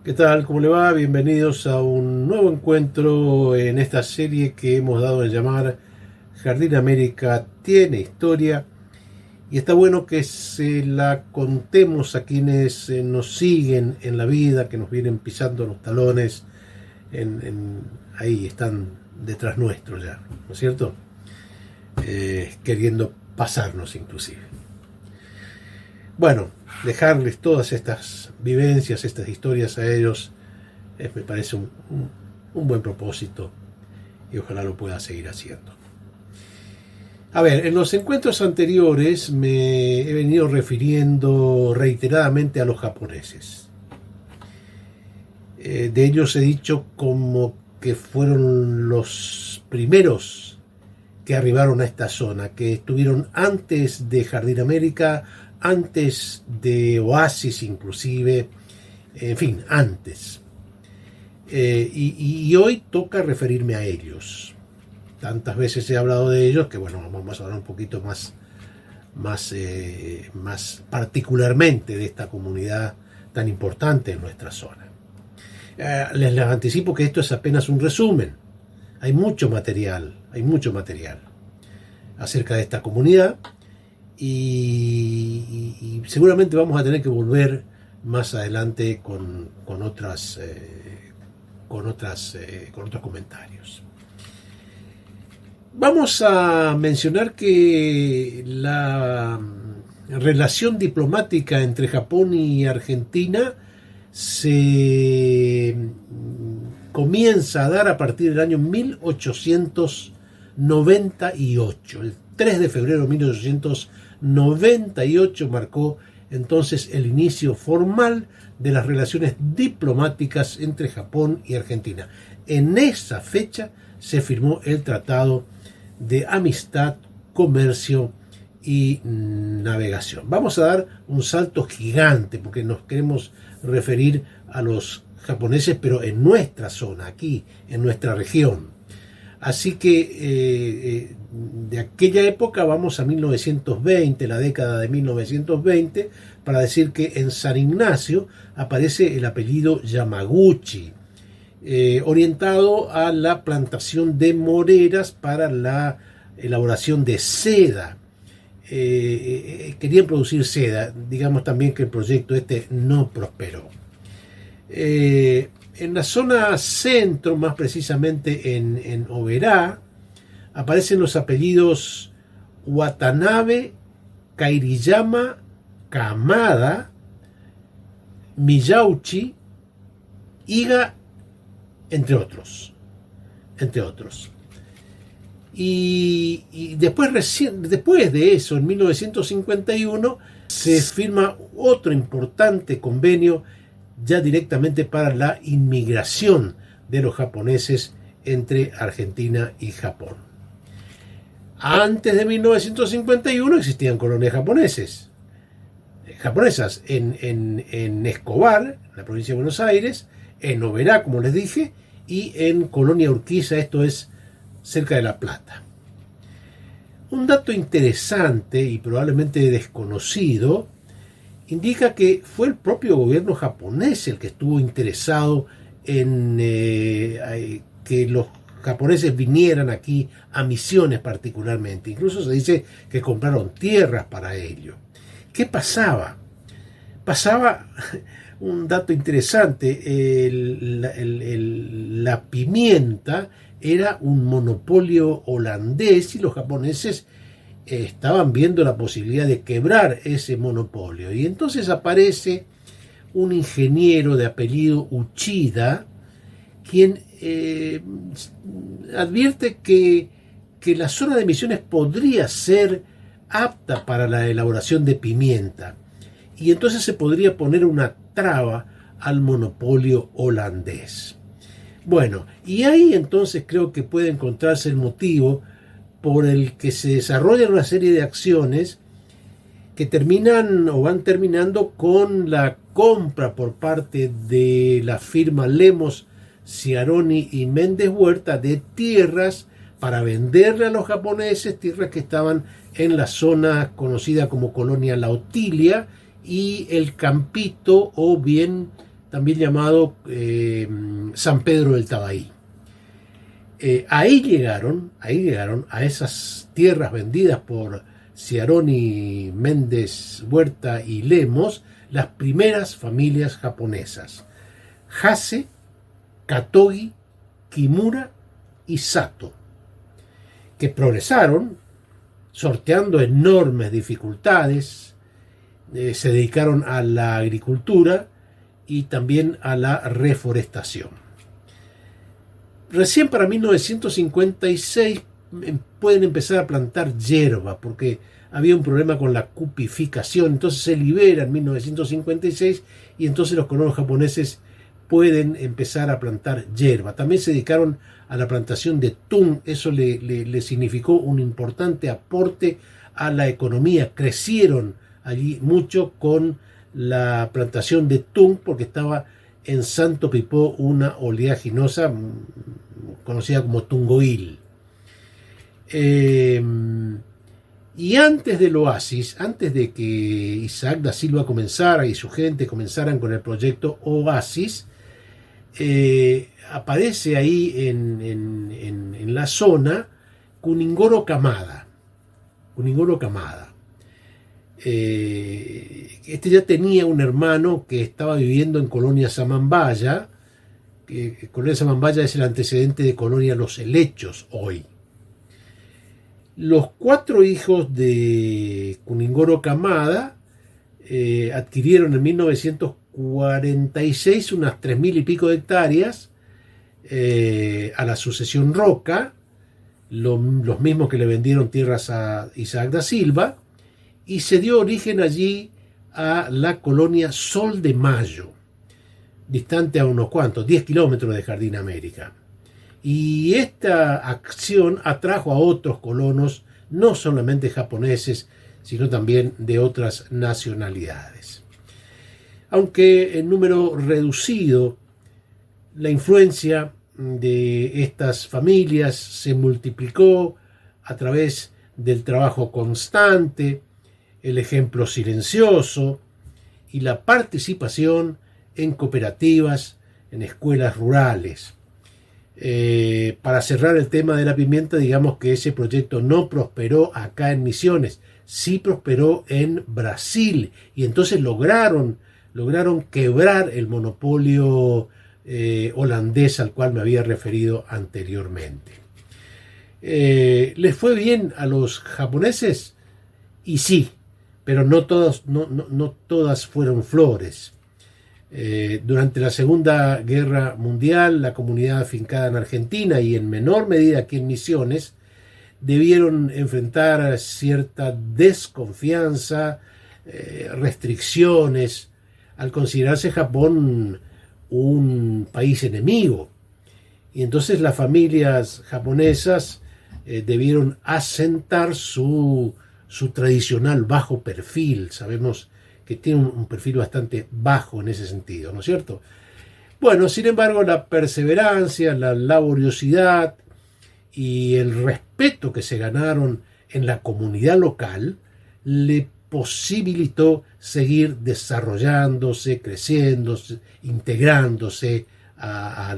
¿Qué tal? ¿Cómo le va? Bienvenidos a un nuevo encuentro en esta serie que hemos dado a llamar Jardín América tiene historia, y está bueno que se la contemos a quienes nos siguen en la vida, que nos vienen pisando los talones, ahí están detrás nuestro ya, ¿no es cierto? Queriendo pasarnos inclusive. Bueno, dejarles todas estas vivencias, estas historias a ellos, me parece un buen propósito, y ojalá lo pueda seguir haciendo. A ver, en los encuentros anteriores me he venido refiriendo reiteradamente a los japoneses. De ellos he dicho como que fueron los primeros que arribaron a esta zona, que estuvieron antes de Jardín América, antes de Oasis inclusive, en fin, antes. Y hoy toca referirme a ellos. Tantas veces he hablado de ellos que bueno, vamos a hablar un poquito más particularmente de esta comunidad tan importante en nuestra zona. Les anticipo que esto es apenas un resumen. Hay mucho material acerca de esta comunidad. Y seguramente vamos a tener que volver más adelante con otros comentarios. Vamos a mencionar que la relación diplomática entre Japón y Argentina se comienza a dar a partir del año 1898. El 3 de febrero de 1898 marcó entonces el inicio formal de las relaciones diplomáticas entre Japón y Argentina. En esa fecha se firmó el Tratado de Amistad, Comercio y Navegación. Vamos a dar un salto gigante porque nos queremos referir a los japoneses, pero en nuestra zona, aquí, en nuestra región. Así que de aquella época vamos a 1920, la década de 1920, para decir que en San Ignacio aparece el apellido Yamaguchi, orientado a la plantación de moreras para la elaboración de seda. Querían producir seda, digamos también que el proyecto no prosperó. En la zona centro, más precisamente en Oberá, aparecen los apellidos Watanabe, Kairiyama, Kamada, Miyauchi, Iga, entre otros. Y después de eso, en 1951, se firma otro importante convenio ya directamente para la inmigración de los japoneses entre Argentina y Japón. Antes de 1951 existían colonias japonesas en Escobar, en la provincia de Buenos Aires, en Oberá, como les dije, y en Colonia Urquiza, esto es cerca de La Plata. Un dato interesante y probablemente desconocido indica que fue el propio gobierno japonés el que estuvo interesado en que los japoneses vinieran aquí a Misiones particularmente. Incluso se dice que compraron tierras para ello. ¿Qué pasaba? Pasaba un dato interesante. La pimienta era un monopolio holandés y los japoneses estaban viendo la posibilidad de quebrar ese monopolio. Y entonces aparece un ingeniero de apellido Uchida, quien advierte que la zona de Misiones podría ser apta para la elaboración de pimienta. Y entonces se podría poner una traba al monopolio holandés. Bueno, y ahí entonces creo que puede encontrarse el motivo por el que se desarrollan una serie de acciones que terminan o van terminando con la compra por parte de la firma Lemos, Ciaroni y Méndez Huerta de tierras para venderle a los japoneses, tierras que estaban en la zona conocida como Colonia La Otilia y el Campito, o bien también llamado San Pedro del Tabaí. Ahí llegaron a esas tierras vendidas por Ciaroni, Méndez Huerta y Lemos, las primeras familias japonesas: Hase, Katogi, Kimura y Sato, que progresaron sorteando enormes dificultades, se dedicaron a la agricultura y también a la reforestación. Recién para 1956 pueden empezar a plantar hierba, porque había un problema con la cupificación. Entonces se libera en 1956 y entonces los colonos japoneses pueden empezar a plantar hierba. También se dedicaron a la plantación de tun. Eso le significó un importante aporte a la economía. Crecieron allí mucho con la plantación de tun, porque estaba en Santo Pipó una oleaginosa conocida como tungoil. Y antes del oasis, antes de que Isaac da Silva comenzara y su gente comenzaran con el proyecto Oasis, aparece ahí en la zona Kuningoro Kamada. Este ya tenía un hermano que estaba viviendo en Colonia Samambaya. Colonia Samambaya es el antecedente de Colonia Los Helechos hoy. Los 4 hijos de Kuningoro Kamada adquirieron en 1946 unas 3.000 y pico de hectáreas a la sucesión Roca, los mismos que le vendieron tierras a Isaac da Silva, y se dio origen allí a la colonia Sol de Mayo, distante a unos 10 kilómetros de Jardín América. Y esta acción atrajo a otros colonos, no solamente japoneses, sino también de otras nacionalidades. Aunque en número reducido, la influencia de estas familias se multiplicó a través del trabajo constante, el ejemplo silencioso y la participación en cooperativas, en escuelas rurales. Para cerrar el tema de la pimienta, digamos que ese proyecto no prosperó acá en Misiones, sí prosperó en Brasil, y entonces lograron quebrar el monopolio holandés al cual me había referido anteriormente. ¿Les fue bien a los japoneses? Y sí, pero no todas fueron flores. Durante la Segunda Guerra Mundial, la comunidad afincada en Argentina y en menor medida aquí en Misiones debieron enfrentar cierta desconfianza, restricciones, al considerarse Japón un país enemigo. Y entonces las familias japonesas debieron asentar su tradicional bajo perfil. Sabemos que tiene un perfil bastante bajo en ese sentido, ¿no es cierto? Bueno, sin embargo, la perseverancia, la laboriosidad y el respeto que se ganaron en la comunidad local le posibilitó seguir desarrollándose, creciendo, integrándose a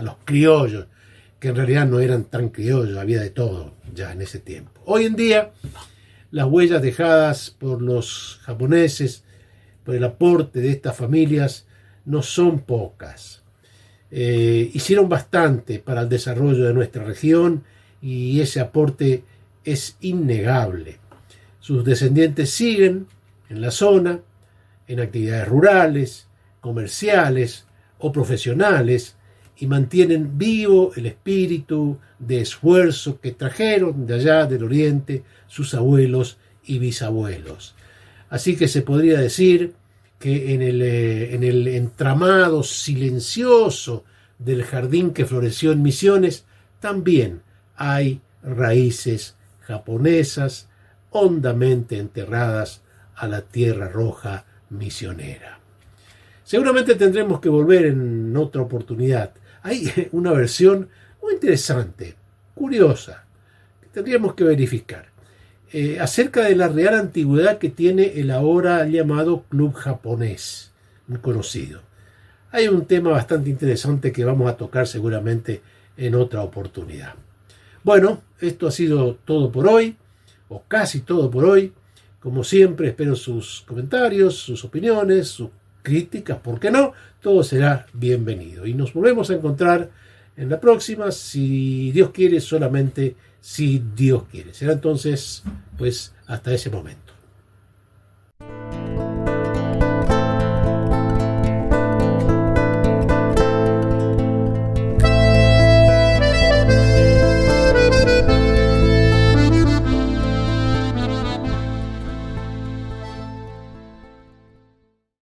los criollos, que en realidad no eran tan criollos, había de todo ya en ese tiempo. Hoy en día, las huellas dejadas por los japoneses, por el aporte de estas familias, no son pocas. Hicieron bastante para el desarrollo de nuestra región y ese aporte es innegable. Sus descendientes siguen en la zona, en actividades rurales, comerciales o profesionales, y mantienen vivo el espíritu de esfuerzo que trajeron de allá del oriente sus abuelos y bisabuelos. Así que se podría decir que en el entramado silencioso del jardín que floreció en Misiones también hay raíces japonesas hondamente enterradas a la tierra roja misionera. Seguramente tendremos que volver en otra oportunidad. Hay una versión muy interesante, curiosa, que tendríamos que verificar, acerca de la real antigüedad que tiene el ahora llamado Club Japonés, muy conocido. Hay un tema bastante interesante que vamos a tocar seguramente en otra oportunidad. Bueno, esto ha sido todo por hoy, o casi todo por hoy. Como siempre, espero sus comentarios, sus opiniones, sus críticas, ¿por qué no? Todo será bienvenido. Y nos volvemos a encontrar en la próxima, si Dios quiere, solamente si Dios quiere. Será entonces, pues, hasta ese momento.